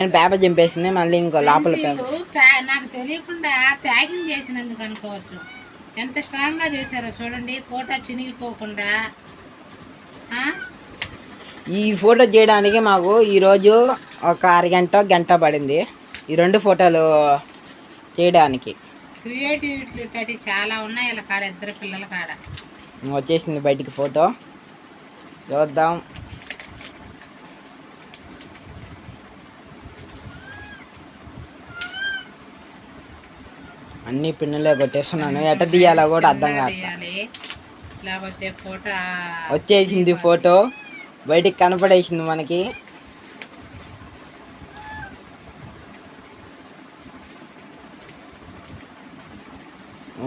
నేను పేపర్ చింపేసింది మళ్ళీ ఇంకో లోపల నాకు తెలియకుండా ప్యాకింగ్ చేసినందుకు అనుకోవచ్చు. ఎంత స్ట్రాంగ్ గా చేశారో చూడండి, ఫోటో చినిగిపోకుండా. ఈ ఫోటో చేయడానికి మాకు ఈరోజు ఒక గంట పడింది ఈ 2 ఫోటోలు చేయడానికి. క్రియేటివిటీ చాలా ఉన్నాయి ఇలా కాడ, ఇద్దరు పిల్లల కాడ. వచ్చేసింది బయటికి ఫోటో, చూద్దాం. అన్ని పిన్నులే కొట్టేస్తున్నాను, ఎట తీయాలో కూడా అర్థం కాదు. వచ్చేసింది ఫోటో, బయటికి కనపడేసింది మనకి.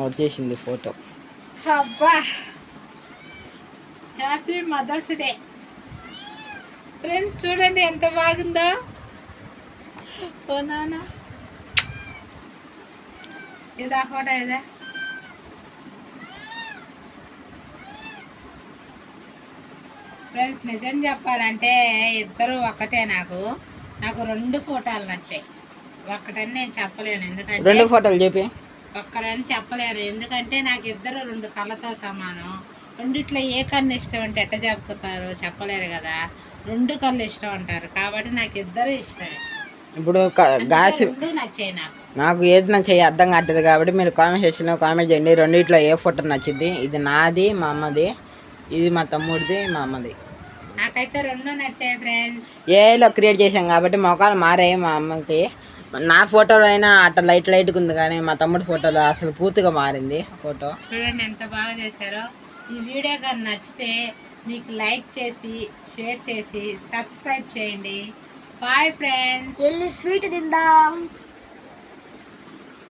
వచ్చేసింది ఫోటో. అబ్బా, హ్యాపీ మదర్స్ డే ఫ్రెండ్స్. చూడండి ఎంత బాగుందో. ఓ నాన్న, ఇదా ఫోటో ఇదా. ఫ్రెండ్స్ నిజం చెప్పాలంటే ఇద్దరు ఒక్కటే. నాకు 2 ఫోటోలు నచ్చాయి. ఒక్కటని నేను చెప్పలేను, ఎందుకంటే 2 ఫోటోలు చెప్పి ఒక్కడని చెప్పలేను, ఎందుకంటే నాకు ఇద్దరు 2 కళ్ళతో సమానం. రెండిట్లో ఏ కన్ను ఇష్టం అంటే ఎట్ట చెప్పుతారు, చెప్పలేరు కదా. 2 కళ్ళు ఇష్టం అంటారు, కాబట్టి నాకు ఇద్దరు ఇష్టమే. ఇప్పుడు నచ్చాయి నాకు ఏది నచ్చాయి అర్థం కావట్లేదు, కాబట్టి మీరు కామెంట్ సెక్షన్లో కామెంట్ చేయండి. రెండిట్లో ఏ ఫోటో నచ్చింది. ఇది నాది, మా అమ్మది. ఇది మా తమ్ముడిది, మా అమ్మది. నాకైతే 2 నచ్చాయి ఫ్రెండ్స్. ఏలో క్రియేట్ చేసాం కాబట్టి మొఖాలు మారాయి మా అమ్మకి. నా ఫోటోలో అయినా అట్లా లైట్గా ఉంది, కానీ మా తమ్ముడి ఫోటోలో అసలు పూర్తిగా మారింది ఫోటో. చూడండి ఎంత బాగా చేశారో. ఈ వీడియో కానీ నచ్చితే మీకు లైక్ చేసి, షేర్ చేసి, సబ్స్క్రైబ్ చేయండి. Bye friends. స్వీట్ తిందాం.